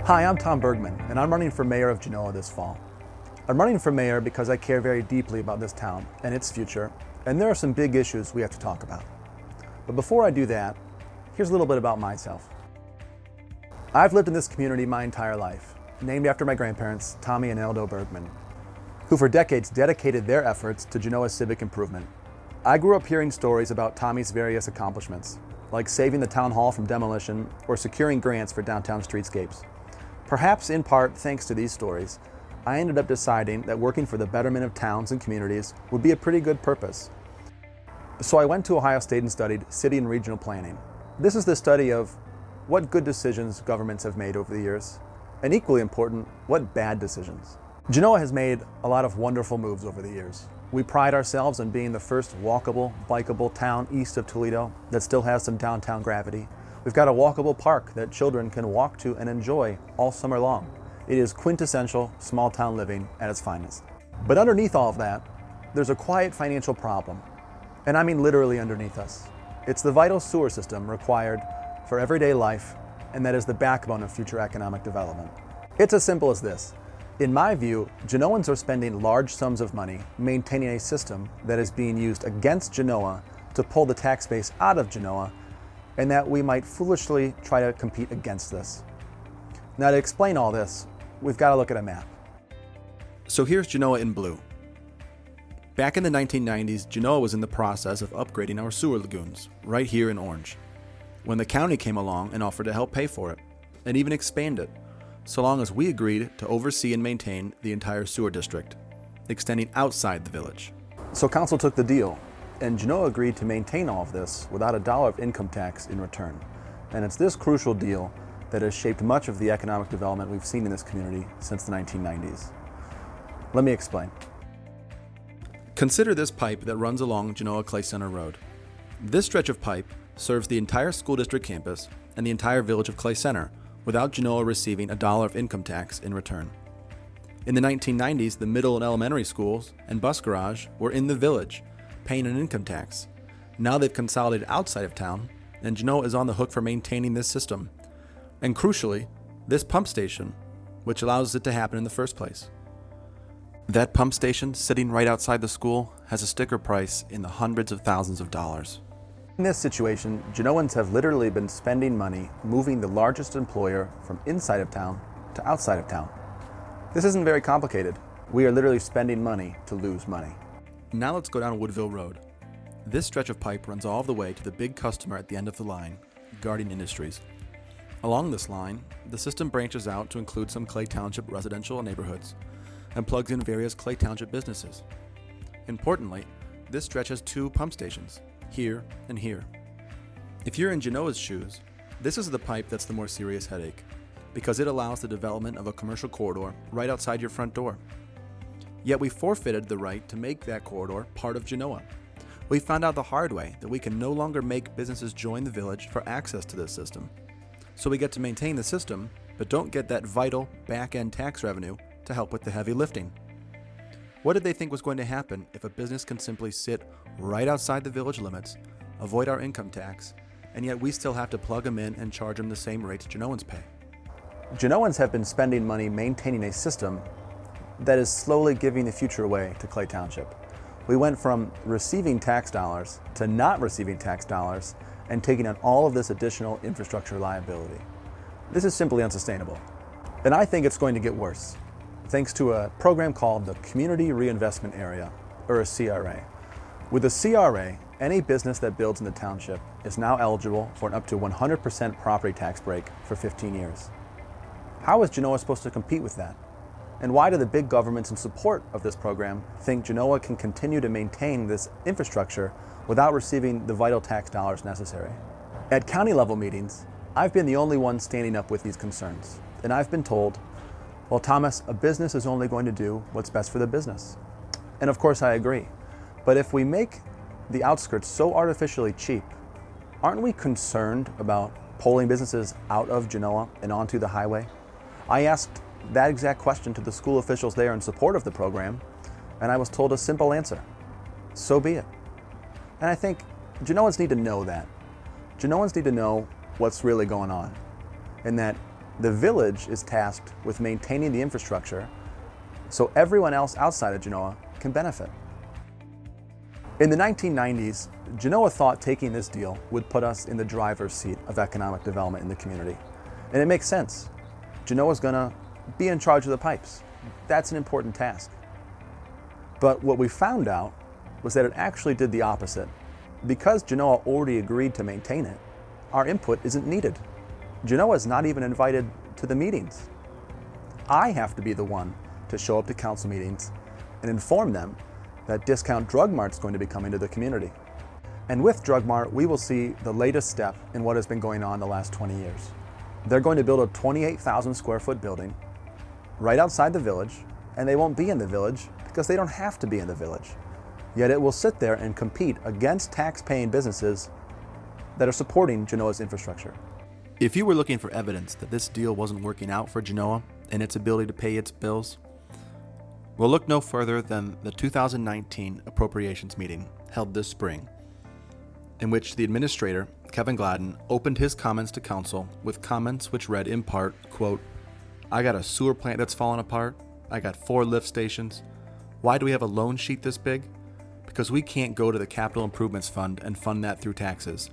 Hi, I'm Tom Bergman, and I'm running for Mayor of Genoa this fall. I'm running for mayor because I care very deeply about this town and its future, and there are some big issues we have to talk about. But before I do that, here's a little bit about myself. I've lived in this community my entire life, named after my grandparents, Tommy and Eldo Bergman, who for decades dedicated their efforts to Genoa's civic improvement. I grew up hearing stories about Tommy's various accomplishments, like saving the town hall from demolition or securing grants for downtown streetscapes. Perhaps in part thanks to these stories, I ended up deciding that working for the betterment of towns and communities would be a pretty good purpose. So I went to Ohio State and studied city and regional planning. This is the study of what good decisions governments have made over the years, and equally important, what bad decisions. Genoa has made a lot of wonderful moves over the years. We pride ourselves on being the first walkable, bikeable town east of Toledo that still has some downtown gravity. We've got a walkable park that children can walk to and enjoy all summer long. It is quintessential small town living at its finest. But underneath all of that, there's a quiet financial problem. And I mean literally underneath us. It's the vital sewer system required for everyday life, and that is the backbone of future economic development. It's as simple as this. In my view, Genoans are spending large sums of money maintaining a system that is being used against Genoa to pull the tax base out of Genoa, and that we might foolishly try to compete against this. Now, to explain all this, we've got to look at a map. So here's Genoa in blue. Back in the 1990s, Genoa was in the process of upgrading our sewer lagoons, right here in orange, when the county came along and offered to help pay for it, and even expand it, so long as we agreed to oversee and maintain the entire sewer district, extending outside the village. So council took the deal, and Genoa agreed to maintain all of this without a dollar of income tax in return. And it's this crucial deal that has shaped much of the economic development we've seen in this community since the 1990s. Let me explain. Consider this pipe that runs along Genoa Clay Center Road. This stretch of pipe serves the entire school district campus and the entire village of Clay Center without Genoa receiving a dollar of income tax in return. In the 1990s, the middle and elementary schools and bus garage were in the village, paying an income tax. Now they've consolidated outside of town, and Genoa is on the hook for maintaining this system. And crucially, this pump station, which allows it to happen in the first place. That pump station, sitting right outside the school, has a sticker price in the hundreds of thousands of dollars. In this situation, Genoans have literally been spending money moving the largest employer from inside of town to outside of town. This isn't very complicated. We are literally spending money to lose money. Now let's go down Woodville Road. This stretch of pipe runs all the way to the big customer at the end of the line, Guardian Industries. Along this line, the system branches out to include some Clay Township residential neighborhoods and plugs in various Clay Township businesses. Importantly, this stretch has two pump stations, here and here. If you're in Genoa's shoes, this is the pipe that's the more serious headache, because it allows the development of a commercial corridor right outside your front door. Yet we forfeited the right to make that corridor part of Genoa. We found out the hard way that we can no longer make businesses join the village for access to this system. So we get to maintain the system, but don't get that vital back-end tax revenue to help with the heavy lifting. What did they think was going to happen if a business can simply sit right outside the village limits, avoid our income tax, and yet we still have to plug them in and charge them the same rates Genoans pay? Genoans have been spending money maintaining a system that is slowly giving the future away to Clay Township. We went from receiving tax dollars to not receiving tax dollars and taking on all of this additional infrastructure liability. This is simply unsustainable. And I think it's going to get worse, thanks to a program called the Community Reinvestment Area, or a CRA. With a CRA, any business that builds in the township is now eligible for an up to 100% property tax break for 15 years. How is Genoa supposed to compete with that? And why do the big governments in support of this program think Genoa can continue to maintain this infrastructure without receiving the vital tax dollars necessary? At county level meetings, I've been the only one standing up with these concerns. And I've been told, well, Thomas, a business is only going to do what's best for the business. And of course I agree. But if we make the outskirts so artificially cheap, aren't we concerned about pulling businesses out of Genoa and onto the highway? I asked that exact question to the school officials there in support of the program, and I was told a simple answer: so be it. And I think Genoans need to know that. Genoans need to know what's really going on, and that The village is tasked with maintaining the infrastructure so everyone else outside of Genoa can benefit. In the 1990s, Genoa thought taking this deal would put us in the driver's seat of economic development in the community. And it makes sense. Genoa's gonna be in charge of the pipes. That's an important task. But what we found out was that it actually did the opposite. Because Genoa already agreed to maintain it, our input isn't needed. Genoa is not even invited to the meetings. I have to be the one to show up to council meetings and inform them that Discount Drug Mart's going to be coming to the community. And with Drug Mart, we will see the latest step in what has been going on the last 20 years. They're going to build a 28,000 square foot building right outside the village, and they won't be in the village because they don't have to be in the village. Yet it will sit there and compete against tax-paying businesses that are supporting Genoa's infrastructure. If you were looking for evidence that this deal wasn't working out for Genoa and its ability to pay its bills, well, look no further than the 2019 appropriations meeting held this spring, in which the administrator, Kevin Gladden, opened his comments to council with comments which read in part, quote, "I got a sewer plant that's falling apart. I got 4 lift stations. Why do we have a loan sheet this big? Because we can't go to the Capital Improvements Fund and fund that through taxes.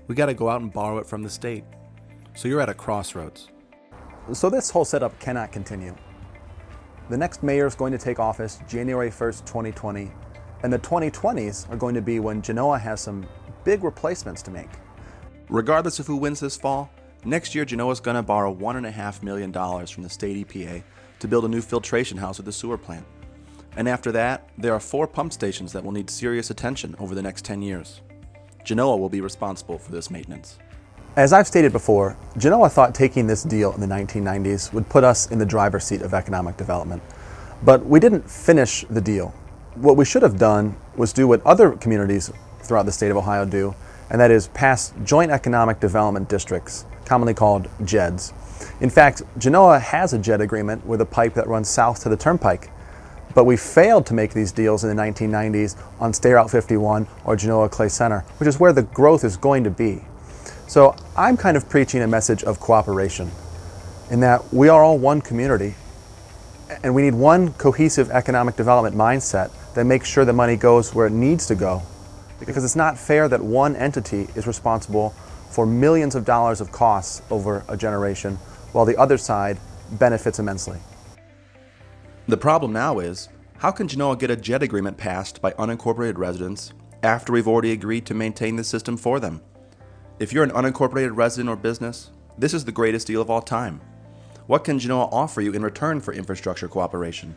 We got to go out and borrow it from the state. So you're at a crossroads." So this whole setup cannot continue. The next mayor is going to take office January 1st, 2020, and the 2020s are going to be when Genoa has some big replacements to make. Regardless of who wins this fall, next year Genoa is going to borrow $1.5 million from the state EPA to build a new filtration house at the sewer plant. And after that, there are 4 pump stations that will need serious attention over the next 10 years. Genoa will be responsible for this maintenance. As I've stated before, Genoa thought taking this deal in the 1990s would put us in the driver's seat of economic development. But we didn't finish the deal. What we should have done was do what other communities throughout the state of Ohio do, and that is pass joint economic development districts, commonly called JEDs. In fact, Genoa has a JED agreement with a pipe that runs south to the turnpike. But we failed to make these deals in the 1990s on State Route 51 or Genoa Clay Center, which is where the growth is going to be. So I'm kind of preaching a message of cooperation in that we are all one community and we need one cohesive economic development mindset that makes sure the money goes where it needs to go. Because it's not fair that one entity is responsible for millions of dollars of costs over a generation while the other side benefits immensely. The problem now is, how can Genoa get a JED agreement passed by unincorporated residents after we've already agreed to maintain the system for them? If you're an unincorporated resident or business, this is the greatest deal of all time. What can Genoa offer you in return for infrastructure cooperation?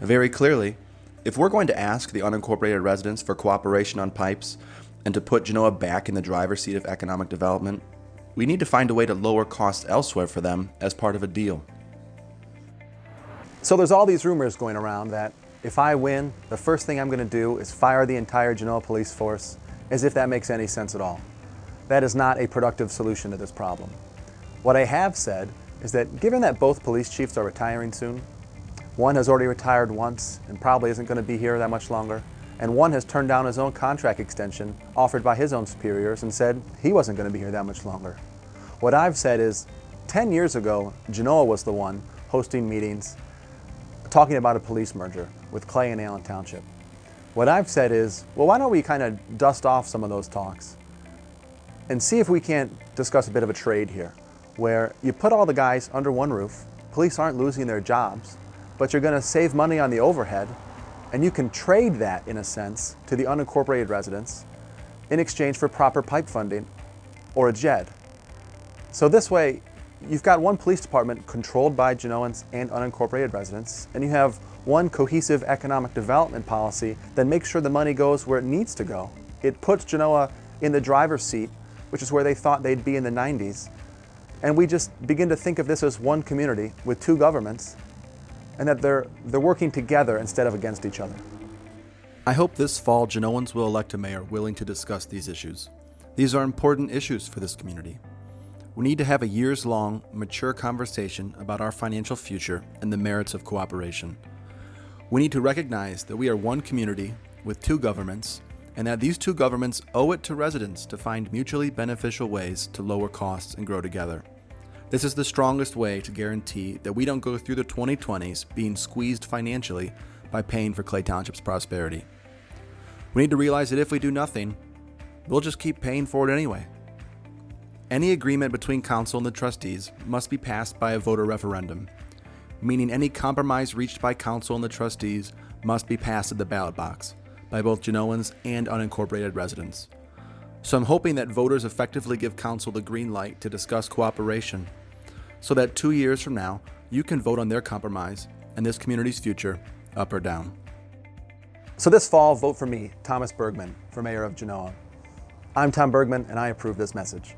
Very clearly, if we're going to ask the unincorporated residents for cooperation on pipes and to put Genoa back in the driver's seat of economic development, we need to find a way to lower costs elsewhere for them as part of a deal. So there's all these rumors going around that if I win, the first thing I'm going to do is fire the entire Genoa police force, as if that makes any sense at all. That is not a productive solution to this problem. What I have said is that given that both police chiefs are retiring soon, one has already retired once and probably isn't going to be here that much longer, and one has turned down his own contract extension offered by his own superiors and said he wasn't going to be here that much longer. What I've said is 10 years ago, Genoa was the one hosting meetings talking about a police merger with Clay and Allen Township. What I've said is, well, why don't we kind of dust off some of those talks and see if we can't discuss a bit of a trade here, where you put all the guys under one roof, police aren't losing their jobs, but you're going to save money on the overhead, and you can trade that, in a sense, to the unincorporated residents in exchange for proper pipe funding or a JED. So this way, you've got one police department controlled by Genoans and unincorporated residents, and you have one cohesive economic development policy that makes sure the money goes where it needs to go. It puts Genoa in the driver's seat, which is where they thought they'd be in the 90s. And we just begin to think of this as one community with 2 governments, and that they're working together instead of against each other. I hope this fall Genoans will elect a mayor willing to discuss these issues. These are important issues for this community. We need to have a years-long, mature conversation about our financial future and the merits of cooperation. We need to recognize that we are one community with 2 governments, and that these 2 governments owe it to residents to find mutually beneficial ways to lower costs and grow together. This is the strongest way to guarantee that we don't go through the 2020s being squeezed financially by paying for Clay Township's prosperity. We need to realize that if we do nothing, we'll just keep paying for it anyway. Any agreement between council and the trustees must be passed by a voter referendum, meaning any compromise reached by council and the trustees must be passed at the ballot box by both Genoans and unincorporated residents. So I'm hoping that voters effectively give council the green light to discuss cooperation, so that 2 years from now, you can vote on their compromise and this community's future, up or down. So this fall, vote for me, Thomas Bergman, for Mayor of Genoa. I'm Tom Bergman, and I approve this message.